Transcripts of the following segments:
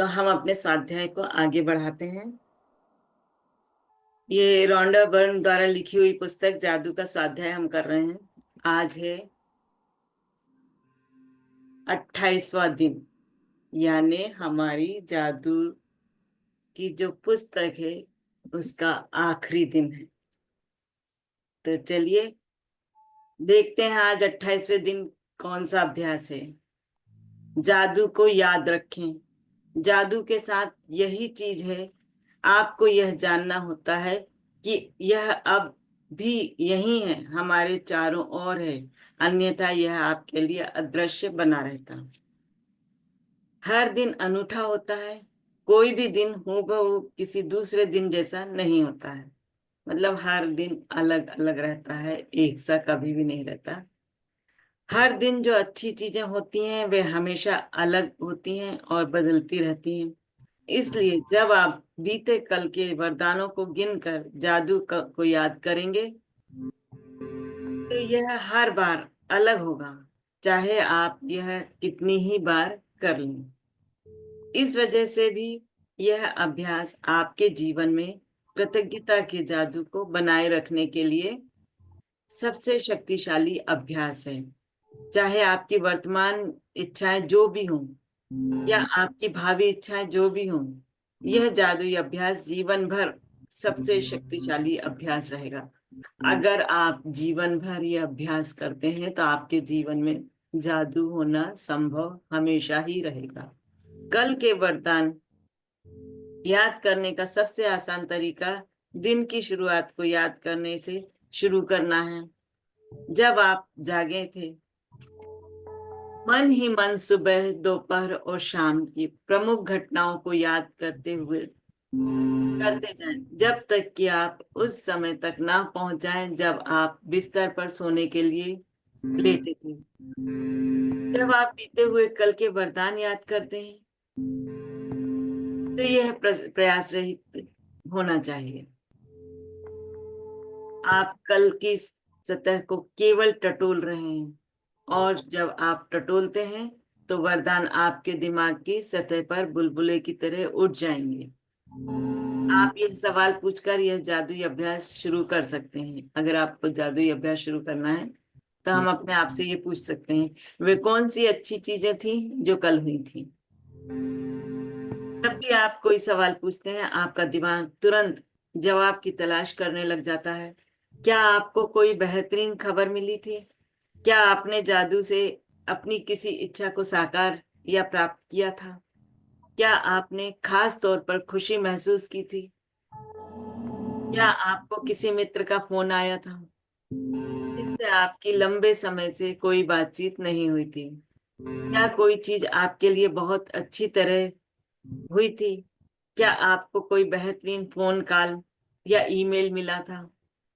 तो हम अपने स्वाध्याय को आगे बढ़ाते हैं। ये रॉन्डा बर्न द्वारा लिखी हुई पुस्तक जादू का स्वाध्याय हम कर रहे हैं। आज है 28वां दिन, यानी हमारी जादू की जो पुस्तक है उसका आखिरी दिन है। तो चलिए देखते हैं आज 28वें दिन कौन सा अभ्यास है। जादू को याद रखें। जादू के साथ यही चीज है, आपको यह जानना होता है कि यह अब भी यही है, हमारे चारों ओर है, अन्यथा यह आपके लिए अदृश्य बना रहता। हर दिन अनूठा होता है, कोई भी दिन हूबहू किसी दूसरे दिन जैसा नहीं होता है। मतलब हर दिन अलग अलग रहता है, एक सा कभी भी नहीं रहता। हर दिन जो अच्छी चीजें होती हैं वे हमेशा अलग होती हैं और बदलती रहती हैं। इसलिए जब आप बीते कल के वरदानों को गिनकर को याद करेंगे तो यह हर बार अलग होगा, चाहे आप यह कितनी ही बार कर लें। इस वजह से भी यह अभ्यास आपके जीवन में कृतज्ञता के जादू को बनाए रखने के लिए सबसे शक्तिशाली अभ्यास है। चाहे आपकी वर्तमान इच्छाएं जो भी हों या आपकी भावी इच्छाएं जो भी हों, यह जादुई अभ्यास जीवन भर सबसे शक्तिशाली अभ्यास रहेगा। अगर आप जीवन भर ये अभ्यास करते हैं तो आपके जीवन में जादू होना संभव हमेशा ही रहेगा। कल के वरदान याद करने का सबसे आसान तरीका दिन की शुरुआत को याद करने से शुरू करना है। जब आप जागे थे, मन ही मन सुबह, दोपहर और शाम की प्रमुख घटनाओं को याद करते जाएं, जब तक कि आप उस समय तक ना पहुंच जाएं जब आप बिस्तर पर सोने के लिए लेटे थे। जब आप बीते हुए कल के वरदान याद करते हैं तो यह प्रयास रहित होना चाहिए। आप कल की सतह को केवल टटोल रहे हैं, और जब आप टटोलते हैं तो वरदान आपके दिमाग की सतह पर बुलबुले की तरह उड़ जाएंगे। आप यह सवाल पूछकर यह जादुई अभ्यास शुरू कर सकते हैं। अगर आपको जादुई अभ्यास शुरू करना है तो हम अपने आप से ये पूछ सकते हैं, वे कौन सी अच्छी चीजें थी जो कल हुई थी। जब भी आप कोई सवाल पूछते हैं आपका दिमाग तुरंत जवाब की तलाश करने लग जाता है। क्या आपको कोई बेहतरीन खबर मिली थी? क्या आपने जादू से अपनी किसी इच्छा को साकार या प्राप्त किया था? क्या आपने खास तौर पर खुशी महसूस की थी? क्या आपको किसी मित्र का फोन आया था जिससे आपकी लंबे समय से कोई बातचीत नहीं हुई थी? क्या कोई चीज आपके लिए बहुत अच्छी तरह हुई थी? क्या आपको कोई बेहतरीन फोन कॉल या ईमेल मिला था?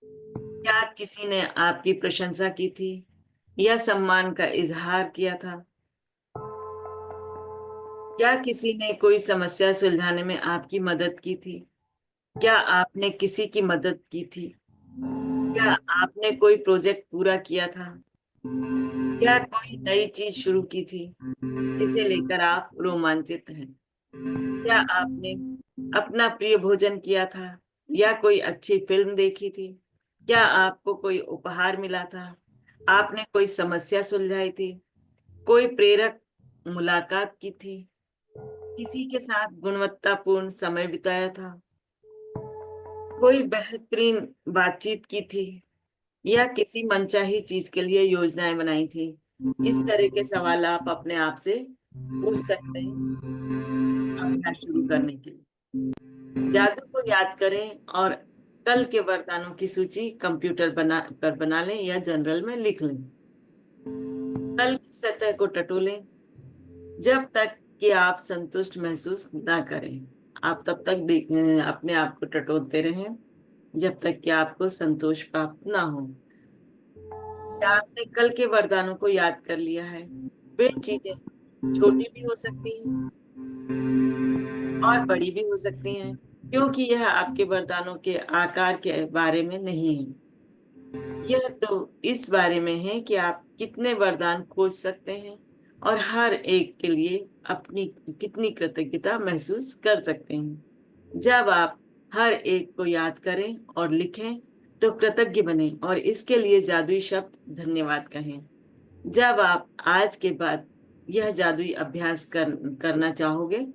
क्या किसी ने आपकी प्रशंसा की थी या सम्मान का इजहार किया था? क्या किसी ने कोई समस्या सुलझाने में आपकी मदद की थी? क्या आपने किसी की मदद की थी? क्या आपने कोई प्रोजेक्ट पूरा किया था? क्या कोई नई चीज शुरू की थी जिसे लेकर आप रोमांचित हैं? क्या आपने अपना प्रिय भोजन किया था या कोई अच्छी फिल्म देखी थी? क्या आपको कोई उपहार मिला था? आपने कोई समस्या सुलझाई थी? कोई प्रेरक मुलाकात की थी? किसी के साथ गुणवत्तापूर्ण समय बिताया था? कोई बेहतरीन बातचीत की थी या किसी मनचाही चीज के लिए योजनाएं बनाई थी? इस तरह के सवाल आप अपने आप से पूछ सकते हैं अभ्यास शुरू करने के लिए। जादू को याद करें और कल के वरदानों की सूची कंप्यूटर बना लें या जनरल में लिख लें। कल की सतह को टटोलें जब तक कि आप संतुष्ट महसूस ना करें। आप तब तक अपने आप को टटोलते रहें जब तक कि आपको संतोष प्राप्त ना हो। क्या आपने कल के वरदानों को याद कर लिया है? वे चीजें छोटी भी हो सकती हैं और बड़ी भी हो सकती हैं, क्योंकि यह आपके वरदानों के आकार के बारे में नहीं है। यह तो इस बारे में है कि आप कितने वरदान खोज सकते हैं और हर एक के लिए अपनी कितनी कृतज्ञता महसूस कर सकते हैं। जब आप हर एक को याद करें और लिखें तो कृतज्ञ बने और इसके लिए जादुई शब्द धन्यवाद कहें। जब आप आज के बाद यह जादुई अभ्यास करना चाहोगे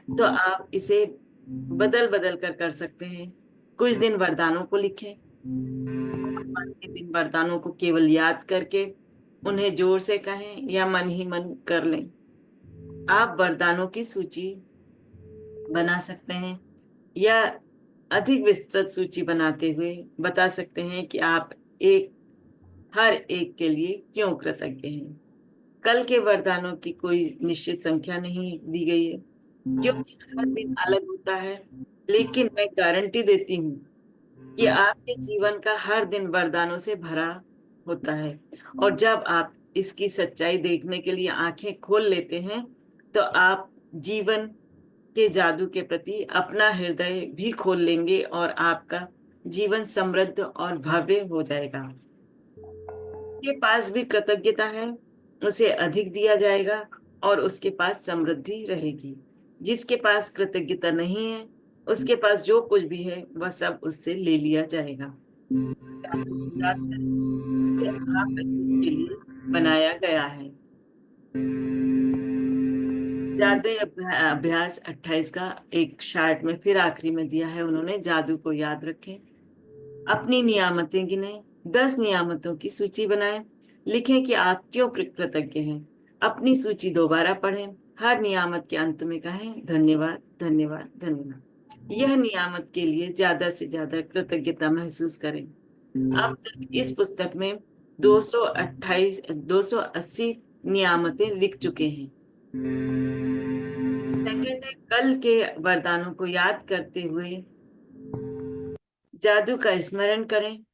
तो आप इसे बदल बदल कर सकते हैं। कुछ दिन वरदानों को लिखें, बाकी के दिन वरदानों को केवल याद करके उन्हें जोर से कहें या मन ही मन कर लें। आप वरदानों की सूची बना सकते हैं या अधिक विस्तृत सूची बनाते हुए बता सकते हैं कि आप एक हर एक के लिए क्यों कृतज्ञ हैं। कल के वरदानों की कोई निश्चित संख्या नहीं दी गई है क्योंकि हर दिन अलग होता है, लेकिन मैं गारंटी देती हूँ कि आपके जीवन का हर दिन वरदानों से भरा होता है। और जब आप इसकी सच्चाई देखने के लिए आंखें खोल लेते हैं तो आप जीवन के जादू के प्रति अपना हृदय भी खोल लेंगे और आपका जीवन समृद्ध और भव्य हो जाएगा। के पास भी कृतज्ञता है उसे अधिक दिया जाएगा और उसके पास समृद्धि रहेगी। जिसके पास कृतज्ञता नहीं है उसके पास जो कुछ भी है वह सब उससे ले लिया जाएगा। जादू को याद करें, इसे आप लोगों के लिए बनाया गया है। जादुई अभ्यास 28 का एक शार्ट में फिर आखिरी में दिया है उन्होंने। जादू को याद रखें, अपनी नियामतें गिने, 10 नियामतों की सूची बनाएं, लिखें कि आप क्यों कृतज्ञ हैं। अपनी सूची दोबारा पढ़ें, हर नियामत के अंत में कहें धन्यवाद धन्यवाद धन्यवाद। यह नियामत के लिए ज्यादा से ज्यादा कृतज्ञता महसूस करें। अब तक इस पुस्तक में 280 नियामतें लिख चुके हैं। सेकंड है, कल के वरदानों को याद करते हुए जादू का स्मरण करें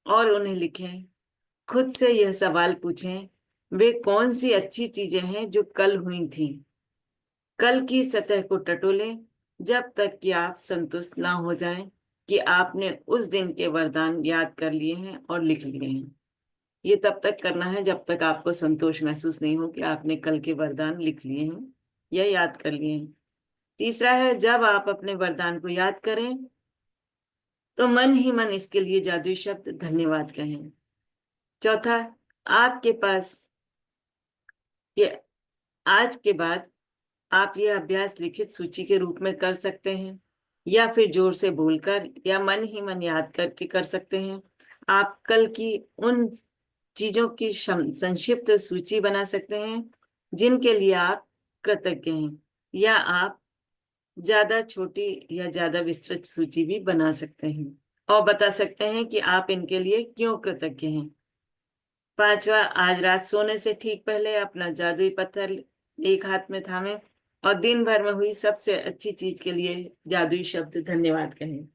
और उन्हें लिखें। खुद से यह सवाल पूछें, वे कौन सी अच्छी चीजें हैं जो कल हुई थी। कल की सतह को टटोलें जब तक कि आप संतुष्ट ना हो जाएं कि आपने उस दिन के वरदान याद कर लिए हैं और लिख लिए हैं। ये तब तक करना है जब तक आपको संतोष महसूस नहीं हो कि आपने कल के वरदान लिख लिए हैं या याद कर लिए हैं। तीसरा है, जब आप अपने वरदान को याद करें तो मन ही मन इसके लिए जादुई शब्द धन्यवाद कहें। चौथा, आपके पास ये आज के बाद आप यह अभ्यास लिखित सूची के रूप में कर सकते हैं या फिर जोर से बोलकर या मन ही मन याद करके कर सकते हैं। आप कल की उन चीजों की संक्षिप्त सूची बना सकते हैं जिनके लिए आप कृतज्ञ हैं, या आप ज्यादा छोटी या ज्यादा विस्तृत सूची भी बना सकते हैं और बता सकते हैं कि आप इनके लिए क्यों कृतज्ञ हैं। पांचवा, आज रात सोने से ठीक पहले अपना जादुई पत्थर एक हाथ में थामे और दिन भर में हुई सबसे अच्छी चीज के लिए जादुई शब्द धन्यवाद कहें।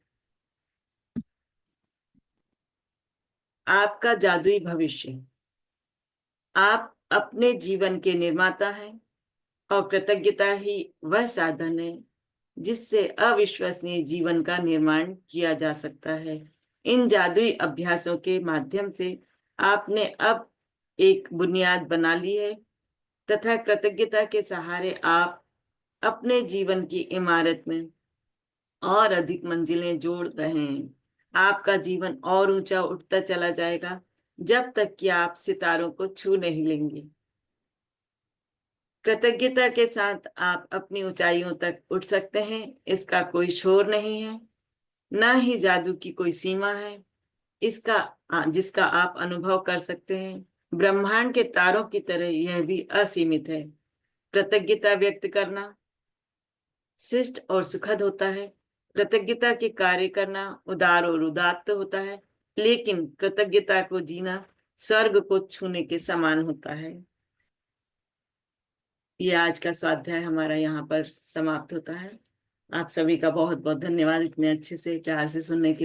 आपका जादुई भविष्य, आप अपने जीवन के निर्माता हैं और कृतज्ञता ही वह साधन है जिससे अविश्वसनीय जीवन का निर्माण किया जा सकता है। इन जादुई अभ्यासों के माध्यम से आपने अब एक बुनियाद बना ली है तथा कृतज्ञता के सहारे आप अपने जीवन की इमारत में और अधिक मंजिलें जोड़ रहे हैं। आपका जीवन और ऊंचा उठता चला जाएगा जब तक कि आप सितारों को छू नहीं लेंगे। कृतज्ञता के साथ आप अपनी ऊंचाइयों तक उठ सकते हैं। इसका कोई शोर नहीं है, ना ही जादू की कोई सीमा है इसका जिसका आप अनुभव कर सकते हैं। ब्रह्मांड के तारों की तरह यह भी असीमित है। कृतज्ञता व्यक्त करना शिष्ट और सुखद होता है। कृतज्ञता के कार्य करना उदार और उदात्त होता है, लेकिन कृतज्ञता को जीना स्वर्ग को छूने के समान होता है। ये आज का स्वाध्याय हमारा यहाँ पर समाप्त होता है। आप सभी का बहुत बहुत धन्यवाद इतने अच्छे से प्यार से सुनने के लिए।